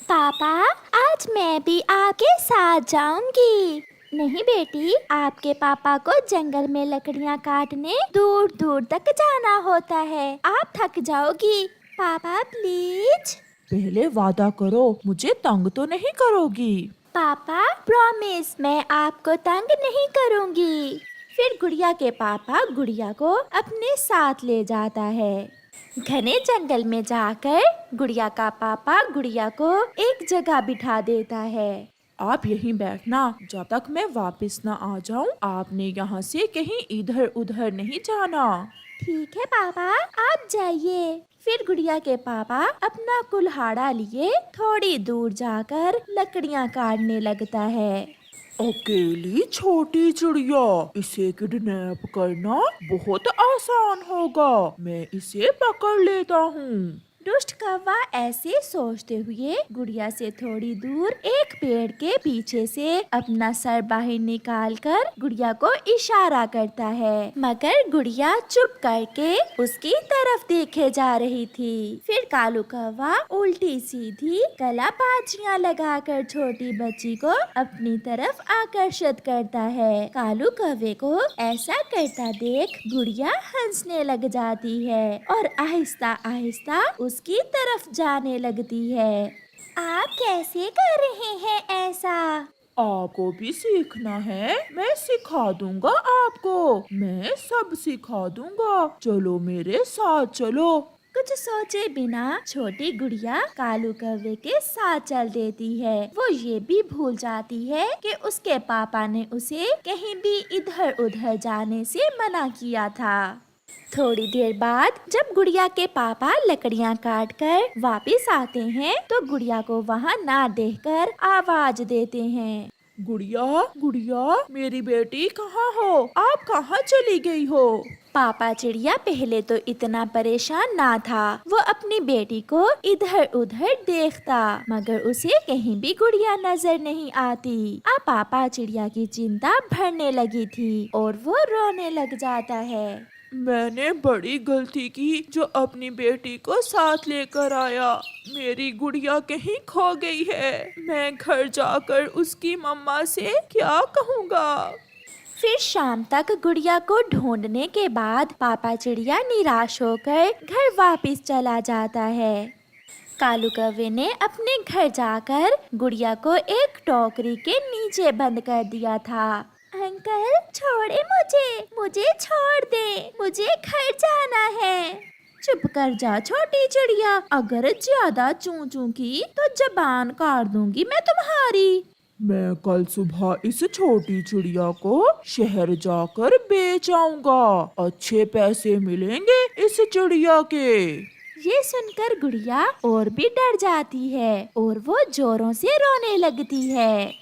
पापा, आज मैं भी आपके साथ जाऊंगी। नहीं बेटी, आपके पापा को जंगल में लकड़ियाँ काटने दूर दूर तक जाना होता है, आप थक जाओगी। पापा प्लीज। पहले वादा करो, मुझे तंग तो नहीं करोगी। पापा प्रॉमिस, मैं आपको तंग नहीं करूंगी। फिर गुड़िया के पापा गुड़िया को अपने साथ ले जाता है। घने जंगल में जाकर गुड़िया का पापा गुड़िया को एक जगह बिठा देता है। आप यहीं बैठना जब तक मैं वापस न आ जाऊं। आपने यहाँ से कहीं इधर उधर नहीं जाना। ठीक है पापा, आप जाइए। फिर गुड़िया के पापा अपना कुल्हाड़ा लिए थोड़ी दूर जाकर लकड़ियाँ काटने लगता है। अकेली छोटी चिड़िया, इसे किडनैप करना बहुत आसान होगा। मैं इसे पकड़ लेता हूँ। दुष्ट कौवा ऐसे सोचते हुए गुड़िया से थोड़ी दूर एक पेड़ के पीछे से अपना सर बाहर निकालकर गुड़िया को इशारा करता है, मगर गुड़िया चुप करके उसकी तरफ देखे जा रही थी। फिर कालू कौवा उल्टी सीधी कलाबाजियाँ लगाकर छोटी बच्ची को अपनी तरफ आकर्षित करता है। कालू कौवे को ऐसा करता देख गुड़िया हंसने लग जाती है और आहिस्ता आहिस्ता उसकी तरफ जाने लगती है। आप कैसे कर रहे हैं ऐसा? आपको भी सीखना है? मैं सिखा दूंगा आपको। मैं सब सिखा दूंगा। चलो मेरे साथ चलो। कुछ सोचे बिना छोटी गुड़िया कालू कौवे के साथ चल देती है। वो ये भी भूल जाती है कि उसके पापा ने उसे कहीं भी इधर उधर जाने से मना किया था। थोड़ी देर बाद जब गुड़िया के पापा लकड़ियाँ काट कर वापिस आते हैं तो गुड़िया को वहाँ ना देखकर आवाज देते हैं। गुड़िया, गुड़िया, मेरी बेटी कहाँ हो? आप कहाँ चली गई हो? पापा चिड़िया पहले तो इतना परेशान ना था। वो अपनी बेटी को इधर उधर देखता, मगर उसे कहीं भी गुड़िया नजर नहीं आती। अब पापा चिड़िया की चिंता बढ़ने लगी थी और वो रोने लग जाता है। मैंने बड़ी गलती की जो अपनी बेटी को साथ लेकर आया। मेरी गुड़िया कहीं खो गई है। मैं घर जाकर उसकी मम्मा से क्या कहूँगा? फिर शाम तक गुड़िया को ढूंढने के बाद पापा चिड़िया निराश होकर घर वापस चला जाता है। कालू कौवे ने अपने घर जाकर गुड़िया को एक टोकरी के नीचे बंद कर दिया था। अंकल छोड़े मुझे छोड़ दे, मुझे घर जाना है। चुप कर जा छोटी चिड़िया, अगर ज्यादा चूं चूं की तो जबान काट दूंगी मैं तुम्हारी। मैं कल सुबह इस छोटी चिड़िया को शहर जाकर बेच आऊंगा। अच्छे पैसे मिलेंगे इस चिड़िया के। ये सुनकर गुड़िया और भी डर जाती है और वो जोरों से रोने लगती है।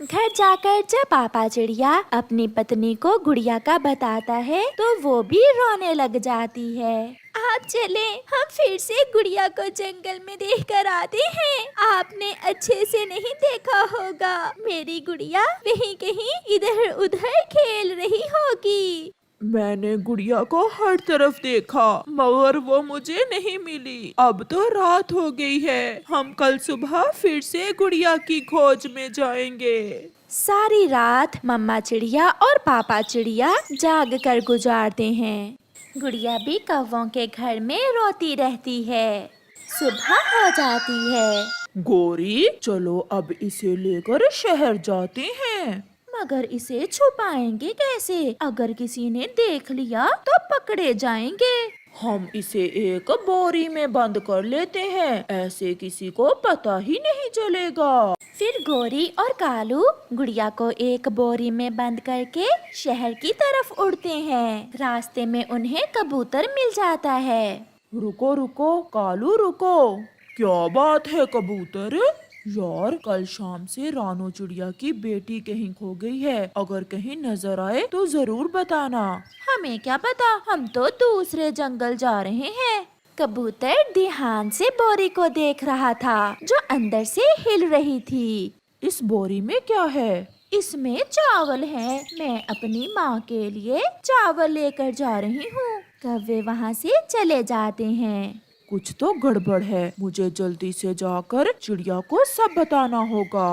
घर जाकर जब पापा चिड़िया अपनी पत्नी को गुड़िया का बताता है तो वो भी रोने लग जाती है। आप चले, हम फिर से गुड़िया को जंगल में देख कर आते हैं। आपने अच्छे से नहीं देखा होगा, मेरी गुड़िया वहीं कहीं इधर उधर खेल रही होगी। मैंने गुड़िया को हर तरफ देखा, मगर वो मुझे नहीं मिली। अब तो रात हो गई है। हम कल सुबह फिर से गुड़िया की खोज में जाएंगे। सारी रात मम्मा चिड़िया और पापा चिड़िया जाग कर गुजारते हैं। गुड़िया भी कौवों के घर में रोती रहती है। सुबह हो जाती है। गोरी, चलो अब इसे लेकर शहर जाते हैं। मगर इसे छुपाएंगे कैसे? अगर किसी ने देख लिया तो पकड़े जाएंगे। हम इसे एक बोरी में बंद कर लेते हैं, ऐसे किसी को पता ही नहीं चलेगा। फिर गोरी और कालू गुड़िया को एक बोरी में बंद करके शहर की तरफ उड़ते हैं। रास्ते में उन्हें कबूतर मिल जाता है। रुको रुको कालू, रुको। क्या बात है कबूतर? यार, कल शाम से रानू चिड़िया की बेटी कहीं खो गई है। अगर कहीं नजर आए तो जरूर बताना। हमें क्या पता, हम तो दूसरे जंगल जा रहे हैं। कबूतर ध्यान से बोरी को देख रहा था जो अंदर से हिल रही थी। इस बोरी में क्या है? इसमें चावल है। मैं अपनी माँ के लिए चावल लेकर जा रही हूँ। कौवे वहाँ से चले जाते हैं। कुछ तो गड़बड़ है। मुझे जल्दी से जाकर चिड़िया को सब बताना होगा।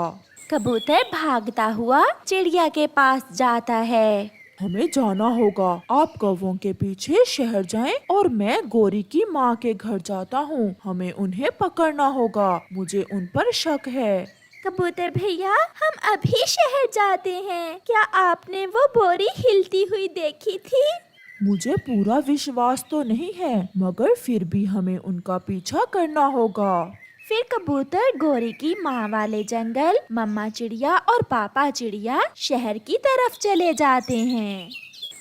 कबूतर भागता हुआ चिड़िया के पास जाता है। हमें जाना होगा। आप कौवों के पीछे शहर जाएं और मैं गोरी की माँ के घर जाता हूँ। हमें उन्हें पकड़ना होगा। मुझे उन पर शक है। कबूतर भैया, हम अभी शहर जाते हैं। क्या आपने वो बोरी हिलती हुई देखी थी? मुझे पूरा विश्वास तो नहीं है, मगर फिर भी हमें उनका पीछा करना होगा। फिर कबूतर गोरी की माँ वाले जंगल, मम्मा चिड़िया और पापा चिड़िया शहर की तरफ चले जाते हैं।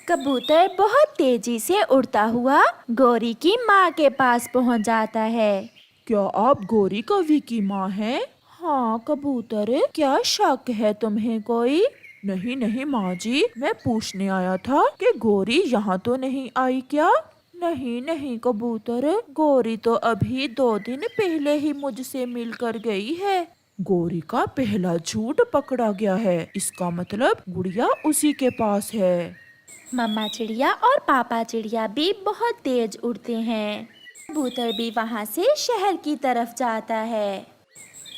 कबूतर बहुत तेजी से उड़ता हुआ गोरी की माँ के पास पहुँच जाता है। क्या आप गोरी कवि की माँ हैं? हाँ कबूतर, क्या शक है तुम्हें कोई? नहीं नहीं माँ जी, मैं पूछने आया था कि गोरी यहाँ तो नहीं आई क्या? नहीं नहीं कबूतर, गोरी तो अभी 2 दिन पहले ही मुझसे मिलकर गई है। गोरी का पहला झूठ पकड़ा गया है। इसका मतलब गुड़िया उसी के पास है। मम्मा चिड़िया और पापा चिड़िया भी बहुत तेज उड़ते हैं। कबूतर भी वहाँ से शहर की तरफ जाता है।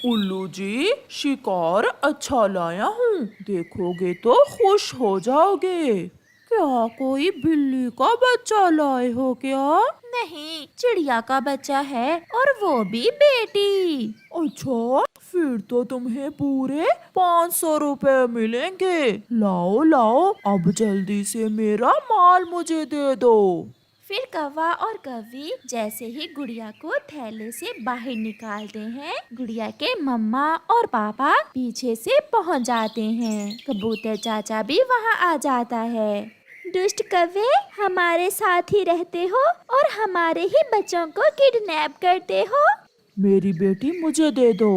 उल्लू जी, शिकार अच्छा लाया हूँ, देखोगे तो खुश हो जाओगे। क्या कोई बिल्ली का बच्चा लाए हो क्या? नहीं, चिड़िया का बच्चा है और वो भी बेटी। अच्छा, फिर तो तुम्हें पूरे 500 रुपए मिलेंगे। लाओ लाओ, अब जल्दी से मेरा माल मुझे दे दो। फिर कौवा और कौवी जैसे ही गुड़िया को थैले से बाहर निकालते हैं, गुड़िया के मम्मा और पापा पीछे से पहुंच जाते हैं। कबूतर चाचा भी वहां आ जाता है। दुष्ट कौवे, हमारे साथ ही रहते हो और हमारे ही बच्चों को किडनैप करते हो। मेरी बेटी मुझे दे दो।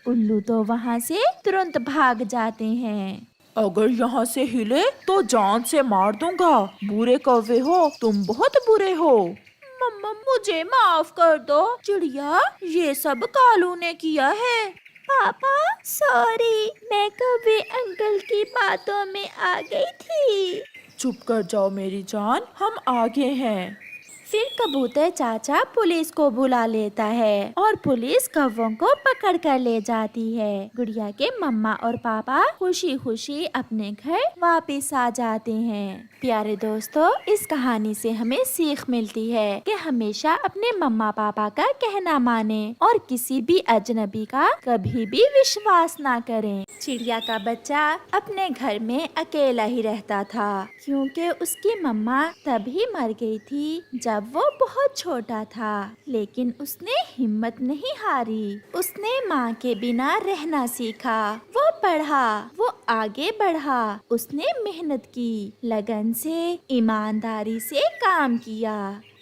उल्लू तो वहां से तुरंत भाग जाते हैं। अगर यहाँ से हिले तो जान से मार दूंगा। बुरे कौवे हो, तुम बहुत बुरे हो। मम्मा, मुझे माफ कर दो। चिड़िया, ये सब कालू ने किया है। पापा सॉरी, मैं कभी अंकल की बातों में आ गई थी। चुप कर जाओ मेरी जान, हम आगे हैं। फिर कबूतर चाचा पुलिस को बुला लेता है और पुलिस कौवों को पकड़ कर ले जाती है। गुड़िया के मम्मा और पापा खुशी खुशी अपने घर वापस आ जाते हैं। प्यारे दोस्तों, इस कहानी से हमें सीख मिलती है कि हमेशा अपने मम्मा पापा का कहना माने और किसी भी अजनबी का कभी भी विश्वास ना करें। चिड़िया का बच्चा अपने घर में अकेला ही रहता था, क्योंकि उसकी मम्मा तभी मर गई थी जब वो बहुत छोटा था। लेकिन उसने हिम्मत नहीं हारी। उसने माँ के बिना रहना सीखा। वो पढ़ा, वो आगे बढ़ा। उसने मेहनत की, लगन से, ईमानदारी से काम किया।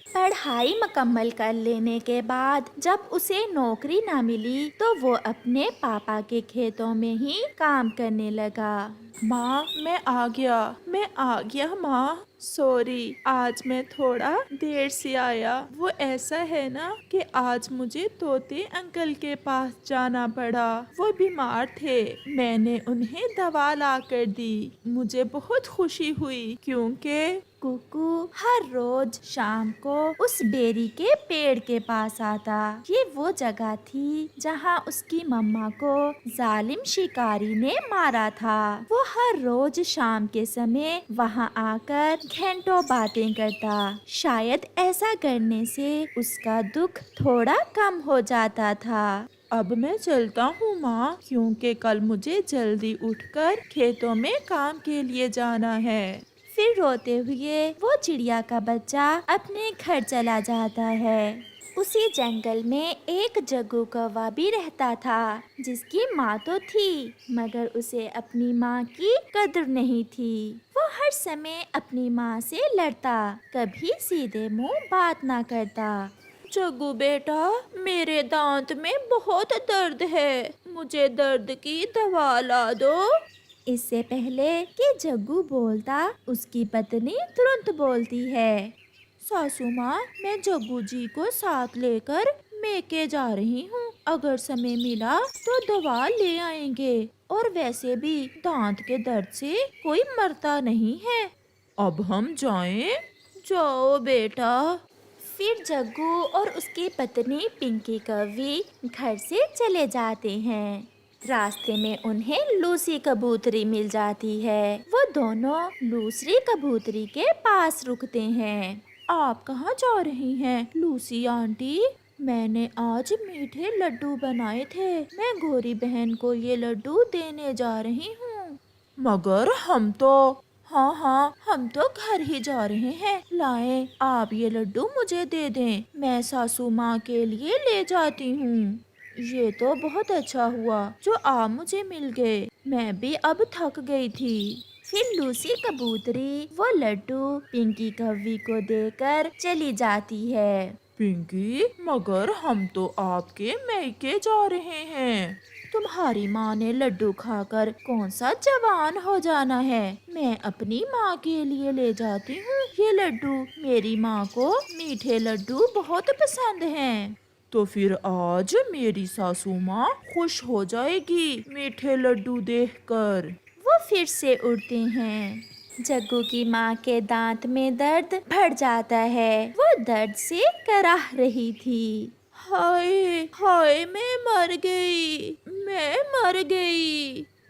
पढ़ाई मुकम्मल कर लेने के बाद जब उसे नौकरी ना मिली तो वो अपने पापा के खेतों में ही काम करने लगा। माँ, मैं आ गया माँ। सॉरी, आज मैं थोड़ा देर से आया। वो ऐसा है ना कि आज मुझे तोते अंकल के पास जाना पड़ा। वो बीमार थे, मैंने उन्हें दवा ला कर दी। मुझे बहुत खुशी हुई क्योंकि कुकू हर रोज शाम को उस बेरी के पेड़ के पास आता। ये वो जगह थी जहाँ उसकी मम्मा को जालिम शिकारी ने मारा था। वो हर रोज शाम के समय वहाँ आकर घंटों बातें करता। शायद ऐसा करने से उसका दुख थोड़ा कम हो जाता था। अब मैं चलता हूँ माँ, क्योंकि कल मुझे जल्दी उठकर खेतों में काम के लिए जाना है। फिर रोते हुए वो चिड़िया का बच्चा अपने घर चला जाता है। उसी जंगल में एक जग्गू कौवा भी रहता था, जिसकी माँ तो थी मगर उसे अपनी माँ की कदर नहीं थी। वो हर समय अपनी माँ से लड़ता, कभी सीधे मुंह बात ना करता। जग्गू बेटा, मेरे दांत में बहुत दर्द है, मुझे दर्द की दवा ला दो। इससे पहले कि जग्गू बोलता, उसकी पत्नी तुरंत बोलती है, सासू माँ, मैं जग्गू जी को साथ लेकर मेके जा रही हूँ। अगर समय मिला तो दवा ले आएंगे, और वैसे भी दांत के दर्द से कोई मरता नहीं है। अब हम जाएं? जाओ बेटा। پھر جگو اور اس کی پتنی پنکی کوی گھر سے چلے جاتے ہیں۔ راستے میں انہیں لوسی کبوتری مل جاتی ہے۔ وہ دونوں لوسری کبوتری کے پاس رکتے ہیں۔ آپ کہاں جا رہی ہیں لوسی آنٹی؟ میں نے آج میٹھے لڈو بنائے تھے، میں گوری بہن کو یہ لڈو دینے جا رہی ہوں۔ مگر ہم تو ہاں ہم تو گھر ہی جا رہے ہیں، لائیں آپ یہ لڈو مجھے دے دیں، میں ساسو ماں کے لیے لے جاتی ہوں۔ یہ تو بہت اچھا ہوا جو آپ مجھے مل گئے، میں بھی اب تھک گئی تھی۔ پھر لوسی کبوتری وہ لڈو پنکی کوی کو دے کر چلی جاتی ہے۔ پنکی، مگر ہم تو آپ کے میکے جا رہے ہیں۔ تمہاری ماں نے لڈو کھا کر کون سا جوان ہو جانا ہے، میں اپنی ماں کے لیے لے جاتی ہوں یہ لڈو، میری ماں کو میٹھے لڈو بہت پسند ہیں۔ تو پھر آج میری ساسو ماں خوش ہو جائے گی میٹھے لڈو دیکھ کر۔ وہ پھر سے اڑتے ہیں۔ جگو کی ماں کے دانت میں درد بڑھ جاتا ہے، وہ درد سے کراہ رہی تھی۔ ہائے ہائے میں مر گئی۔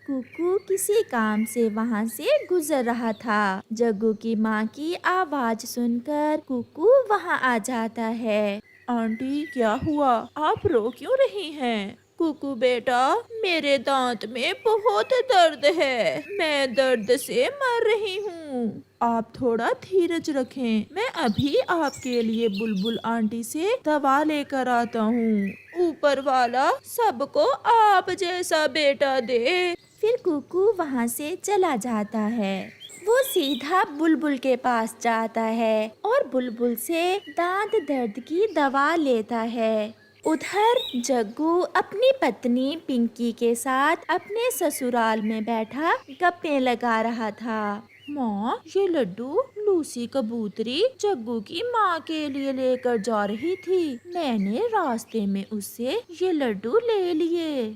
کوکو کسی کام سے وہاں سے گزر رہا تھا۔ جگو کی ماں کی آواز سن کر کوکو وہاں آ جاتا ہے۔ آنٹی کیا ہوا؟ آپ رو کیوں رہی ہیں؟ کوکو بیٹا، میرے دانت میں بہت درد ہے، میں درد سے مر رہی ہوں۔ آپ تھوڑا دھیرج رکھیں، میں ابھی آپ کے لیے بلبل آنٹی سے دوا لے کر آتا ہوں۔ اوپر والا سب کو آپ جیسا بیٹا دے۔ پھر کوکو وہاں سے چلا جاتا ہے۔ وہ سیدھا بلبل کے پاس جاتا ہے اور بلبل سے دانت درد کی دوا لیتا ہے۔ ادھر جگو اپنی پتنی پنکی کے ساتھ اپنے سسرال میں بیٹھا گپیں لگا رہا تھا۔ ماں، یہ لڈو لوسی کبوتری جگو کی ماں کے لیے لے کر جا رہی تھی، میں نے راستے میں اس سے یہ لڈو لے لیے۔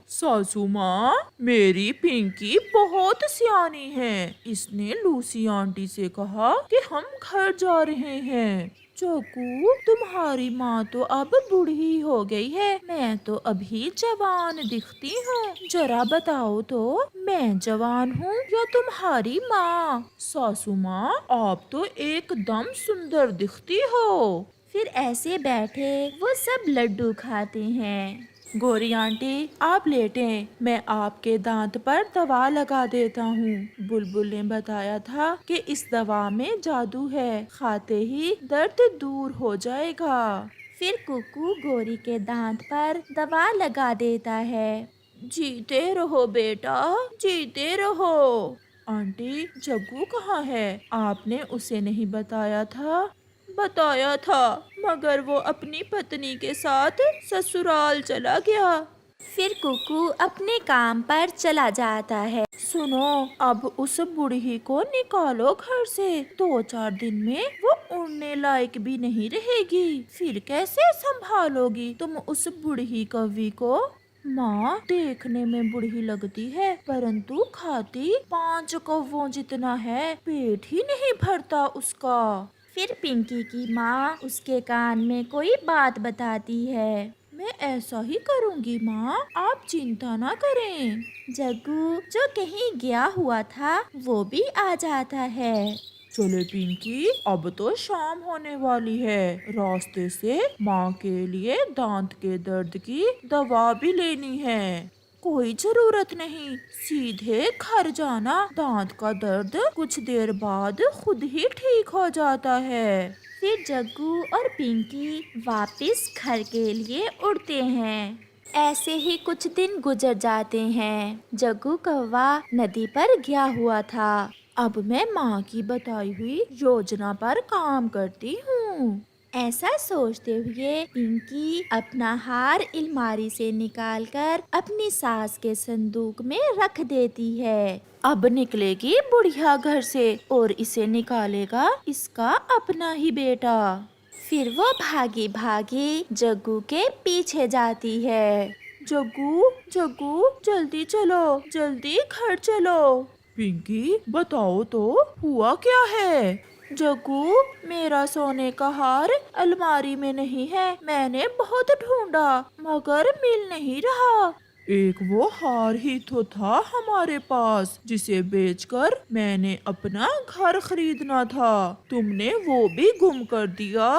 ساسو ماں، میری پنکی بہت سیانی ہے، اس نے لوسی آنٹی سے کہا کہ ہم گھر جا رہے ہیں۔ جگو، تمہاری ماں تو اب بوڑھی ہو گئی ہے، میں تو ابھی جوان دکھتی ہوں، ذرا بتاؤ تو میں جوان ہوں یا تمہاری ماں؟ ساسو ماں، آپ تو ایک دم سندر دکھتی ہو۔ پھر ایسے بیٹھے وہ سب لڈو کھاتے ہیں۔ گوری آنٹی، آپ لیٹیں، میں آپ کے دانت پر دوا لگا دیتا ہوں۔ بلبل نے بتایا تھا کہ اس دوا میں جادو ہے، کھاتے ہی درد دور ہو جائے گا۔ پھر کوکو گوری کے دانت پر دوا لگا دیتا ہے۔ جیتے رہو بیٹا، جیتے رہو۔ آنٹی، جگو کہاں ہے؟ آپ نے اسے نہیں بتایا تھا؟ بتایا تھا، مگر وہ اپنی پتنی کے ساتھ سسرال چلا گیا۔ پھر کوکو اپنے کام پر چلا جاتا ہے۔ سنو، اب اس بوڑھی کو نکالو گھر سے، 2-4 دن میں وہ اڑنے لائق بھی نہیں رہے گی، پھر کیسے سنبھالو گی تم اس بوڑھی کوی کو؟ ماں، دیکھنے میں بوڑھی لگتی ہے پرنتو کھاتی 5 کووں جتنا ہے، پیٹ ہی نہیں بھرتا اس کا۔ پھر پنکی کی ماں اس کے کان میں کوئی بات بتاتی ہے۔ میں ایسا ہی کروں گی ماں، آپ چنتا نہ کریں۔ جگو جو کہیں گیا ہوا تھا وہ بھی آ جاتا ہے۔ چلے پنکی، اب تو شام ہونے والی ہے، راستے سے ماں کے لیے دانت کے درد کی دوا بھی لینی ہے۔ کوئی ضرورت نہیں، سیدھے گھر جانا، دانت کا درد کچھ دیر بعد خود ہی ٹھیک ہو جاتا ہے۔ پھر جگو اور پنکی واپس گھر کے لیے اڑتے ہیں۔ ایسے ہی کچھ دن گزر جاتے ہیں۔ جگو کوا ندی پر گیا ہوا تھا۔ اب میں ماں کی بتائی ہوئی یوجنا پر کام کرتی ہوں۔ ایسا سوچتے ہوئے پنکی اپنا ہار الماری سے نکال کر اپنی ساس کے صندوق میں رکھ دیتی ہے۔ اب نکلے گی بڑھیا گھر سے اور اسے نکالے گا اس کا اپنا ہی بیٹا۔ پھر وہ بھاگی بھاگی جگو کے پیچھے جاتی ہے۔ جگو، جگو، جلدی چلو، جلدی گھر چلو۔ پنکی، بتاؤ تو ہوا کیا ہے؟ जग्गू, मेरा सोने का हार अलमारी में नहीं है। मैंने बहुत ढूंढा मगर मिल नहीं रहा। एक वो हार ही तो था हमारे पास जिसे बेचकर मैंने अपना घर खरीदना था। तुमने वो भी गुम कर दिया।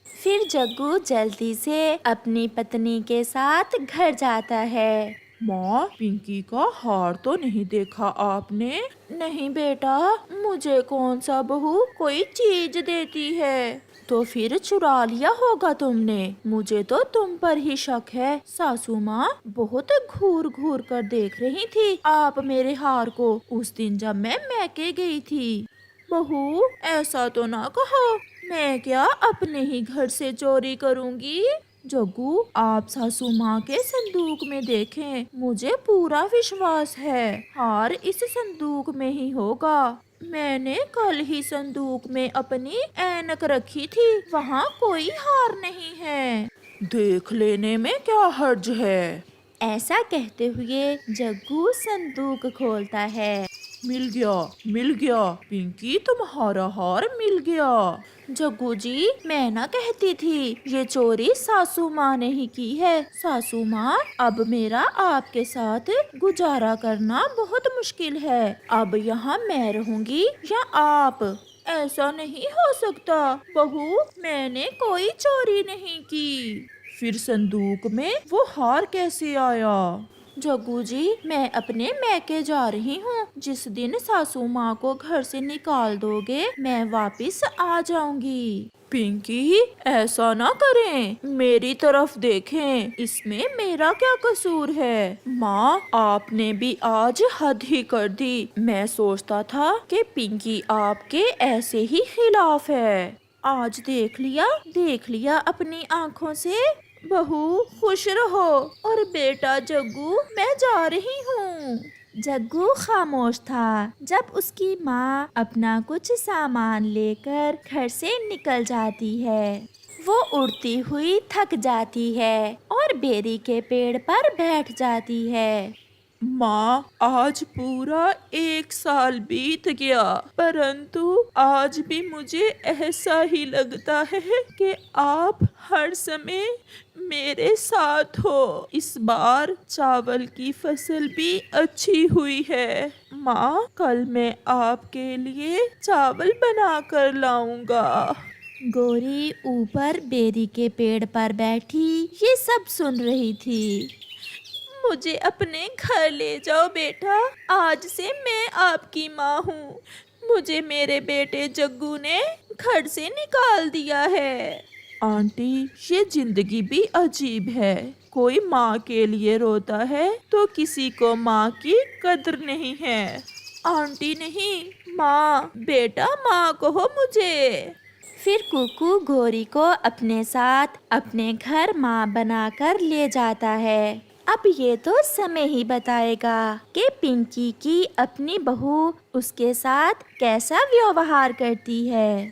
फिर जग्गू जल्दी से अपनी पत्नी के साथ घर जाता है। माँ, पिंकी का हार तो नहीं देखा आपने? नहीं बेटा, मुझे कौन सा बहू कोई चीज देती है। तो फिर चुरा लिया होगा तुमने। मुझे तो तुम पर ही शक है। सासू माँ बहुत घूर घूर कर देख रही थी आप मेरे हार को उस दिन जब मैं मैके गई थी। बहू, ऐसा तो ना कहो। मैं क्या अपने ही घर से चोरी करूँगी। जग्गू, आप सासू माँ के संदूक में देखें, मुझे पूरा विश्वास है हार इस संदूक में ही होगा। मैंने कल ही संदूक में अपनी ऐनक रखी थी, वहाँ कोई हार नहीं है। देख लेने में क्या हर्ज है। ऐसा कहते हुए जग्गू संदूक खोलता है। मिल गया, पिंकी तुम्हारा हार मिल गया। जग्गू जी, मैं ना कहती थी ये चोरी सासू माँ ने ही की है। सासू माँ, अब मेरा आपके साथ गुजारा करना बहुत मुश्किल है। अब यहाँ मैं रहूँगी या आप? ऐसा नहीं हो सकता बहू, मैंने कोई चोरी नहीं की। फिर संदूक में वो हार कैसे आया? जग्गू जी, मैं अपने मैके जा रही हूँ। जिस दिन सासू माँ को घर से निकाल दोगे मैं वापस आ जाऊंगी। पिंकी, ऐसा ना करें, मेरी तरफ देखें, इसमें मेरा क्या कसूर है? माँ, आपने भी आज हद ही कर दी। मैं सोचता था कि पिंकी आपके ऐसे ही खिलाफ है। आज देख लिया अपनी आँखों से। बहू खुश रहो। और बेटा जग्गू, मैं जा रही हूँ। जग्गू खामोश था जब उसकी माँ अपना कुछ सामान लेकर घर से निकल जाती है। वो उड़ती हुई थक जाती है और बेरी के पेड़ पर बैठ जाती है। माँ, आज पूरा 1 साल बीत गया, परंतु आज भी मुझे ऐसा ही लगता है कि आप हर समय मेरे साथ हो। इस बार चावल की फसल भी अच्छी हुई है। माँ, कल मैं आपके लिए चावल बना कर लाऊंगा। गोरी ऊपर बेरी के पेड़ पर बैठी ये सब सुन रही थी। मुझे अपने घर ले जाओ बेटा, आज से मैं आपकी माँ हूँ। मुझे मेरे बेटे जग्गू ने घर से निकाल दिया है। आंटी, ये जिंदगी भी अजीब है। कोई माँ के लिए रोता है तो किसी को माँ की कदर नहीं है। आंटी नहीं, माँ। बेटा माँ कहो मुझे। फिर कुकू गोरी को अपने साथ अपने घर माँ बनाकर ले जाता है। अब ये तो समय ही बताएगा कि पिंकी की अपनी बहू उसके साथ कैसा व्यवहार करती है।